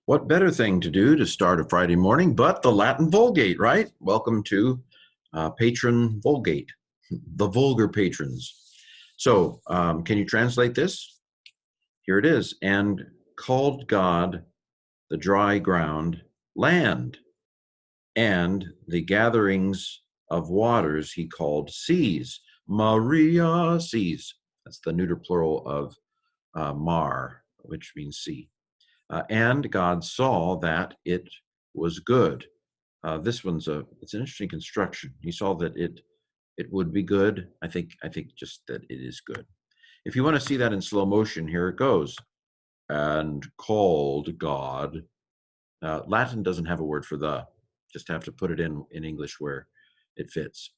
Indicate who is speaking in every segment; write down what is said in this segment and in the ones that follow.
Speaker 1: What better thing to do to start a Friday morning but the Latin Vulgate, right? Welcome to Patron Vulgate, the vulgar patrons. So, can you translate this? Here it is. And called God the dry ground land, and the gatherings of waters he called seas. Maria seas. That's the neuter plural of mar, which means sea. And God saw that it was good. This one's it's an interesting construction. He saw that it would be good. I think just that it is good. If you want to see that in slow motion, here it goes. And called God. Latin doesn't have a word for the. Just have to put it in English where it fits.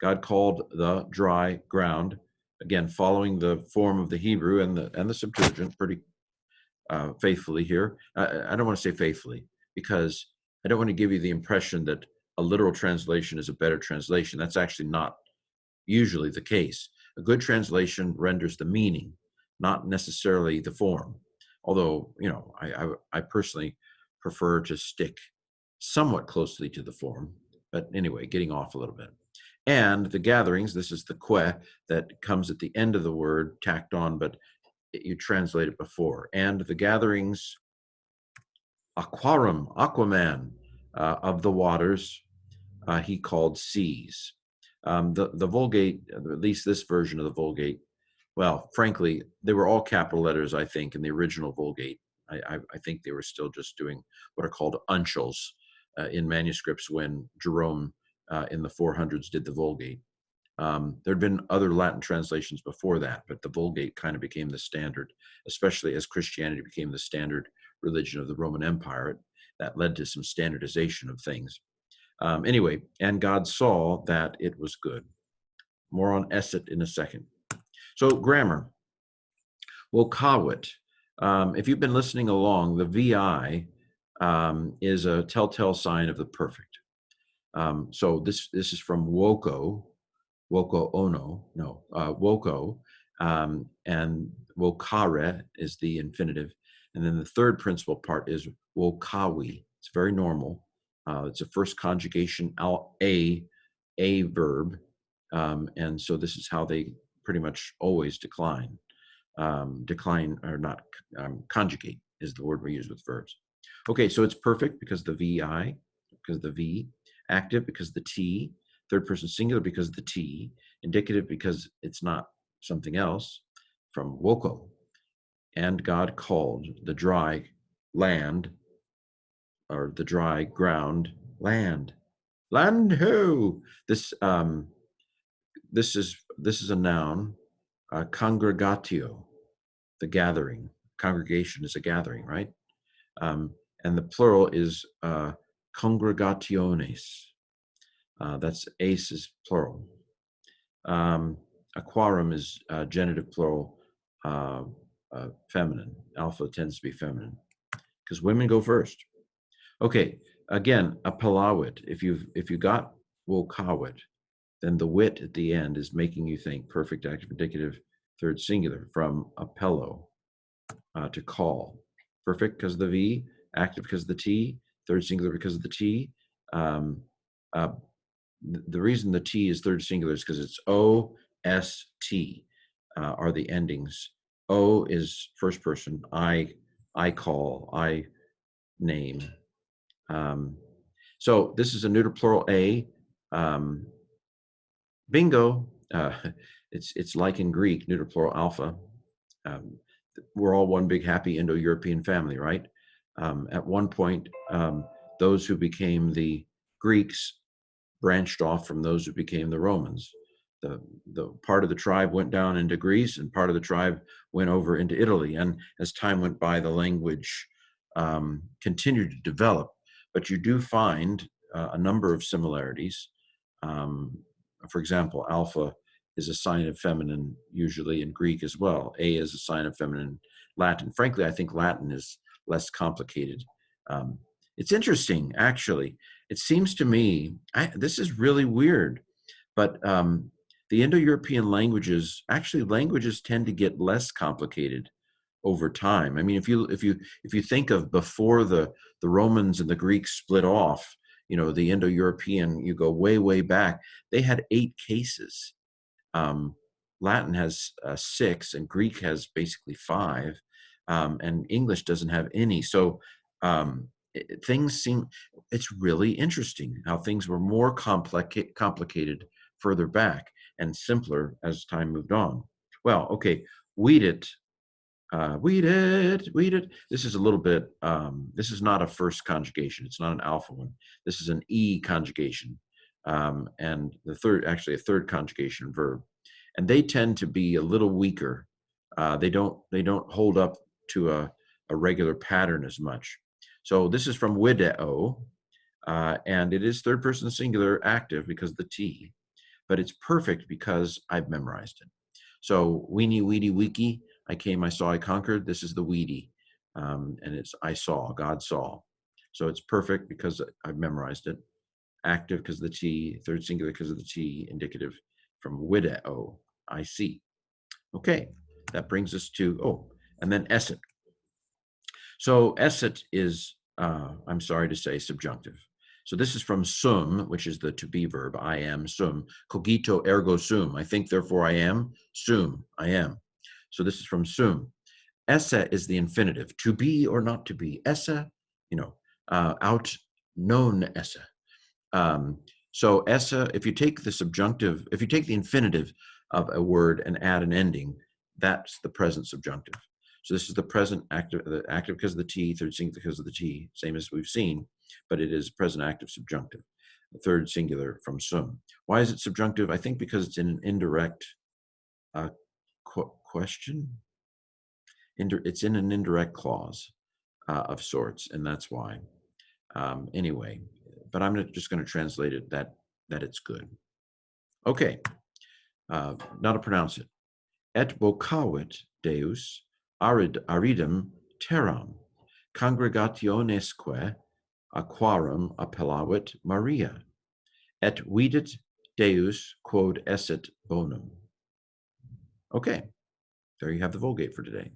Speaker 1: God called the dry ground. Again, following the form of the Hebrew and the Septuagint pretty faithfully here. I don't want to say faithfully because I don't want to give you the impression that a literal translation is a better translation. That's actually not usually the case. A good translation renders the meaning, not necessarily the form. Although, I personally prefer to stick somewhat closely to the form. But anyway, getting off a little bit. And the gatherings, this is the que that comes at the end of the word, tacked on, but you translate it before. And the gatherings, Aquaman, of the waters, he called seas. The Vulgate, at least this version of the Vulgate, well, frankly, they were all capital letters, I think, in the original Vulgate. I think they were still just doing what are called uncials in manuscripts when Jerome in the 400s did the Vulgate. There had been other Latin translations before that, but the Vulgate kind of became the standard, especially as Christianity became the standard religion of the Roman Empire. That led to some standardization of things. Anyway, and God saw that it was good. More on Esset in a second. So grammar. Wokawit. If you've been listening along, the VI is a telltale sign of the perfect. So this is from Woko ono, no, Woko, and Wokare is the infinitive. And then the third principal part is Wokawi. It's very normal. It's a first conjugation, a verb. And so this is how they pretty much always decline. Decline or not, conjugate is the word we use with verbs. Okay, so it's perfect because the VI, because the V, active because the T, third person singular because the T, indicative because it's not something else, from Woko. And God called the dry land, or the dry ground, land. Land who? This is a noun, congregatio, the gathering. Congregation is a gathering, right? And the plural is congregationes. That's ace is plural. Aquarum is genitive plural, feminine. Alpha tends to be feminine because women go first. Okay, again, a pelawit. If you got wokawit, then the wit at the end is making you think perfect active indicative third singular from appello, to call. Perfect because of the V, active because of the T, third singular because of the T. The reason the T is third singular is because it's O, S, T are the endings. O is first person. I call. I name. So this is a neuter plural A. Bingo. It's like in Greek, neuter plural alpha. We're all one big happy Indo-European family, right? At one point, those who became the Greeks branched off from those who became the Romans. The part of the tribe went down into Greece and part of the tribe went over into Italy. And as time went by, the language continued to develop. But you do find a number of similarities. For example, alpha is a sign of feminine, usually in Greek as well. A is a sign of feminine Latin. Frankly, I think Latin is less complicated. It's interesting, actually. It seems to me, this is really weird, but the Indo-European languages tend to get less complicated over time. I mean, if you think of before the Romans and the Greeks split off, the Indo-European, you go way back, they had 8 cases. um, Latin has 6, and Greek has basically 5, and English doesn't have any. So things seem, it's really interesting how things were more complicated further back and simpler as time moved on. Well, okay, weed it. Weed it, weed it. This is a little bit, this is not a first conjugation. It's not an alpha one. This is an E conjugation. And actually a third conjugation verb. And they tend to be a little weaker. They don't hold up to a regular pattern as much. So this is from video, and it is third person singular active because of the T, but it's perfect because I've memorized it. So weenie, weedy, wiki, I came, I saw, I conquered. This is the weedy, and it's I saw, God saw. So it's perfect because I've memorized it. Active because of the T, third singular because of the T, indicative from video, I see. Okay, that brings us to, and then esset. So esset is, I'm sorry to say, subjunctive. So this is from sum, which is the to be verb, I am, sum. Cogito ergo sum, I think, therefore I am, sum, I am. So this is from sum. Esse is the infinitive, to be or not to be. Esse, out known esse. So esse, if you take the subjunctive, if you take the infinitive of a word and add an ending, that's the present subjunctive. So this is the present active, the active because of the T, third singular because of the T, same as we've seen, but it is present active subjunctive, the third singular from sum. Why is it subjunctive? I think because it's in an indirect question. It's in an indirect clause of sorts, and that's why. Anyway, but I'm just going to translate it that it's good. Okay, now to pronounce it. Et vocavit Deus aridem terram, congregationesque aquarum appellavit Maria, et vidit Deus quod esset bonum. Okay, there you have the Vulgate for today.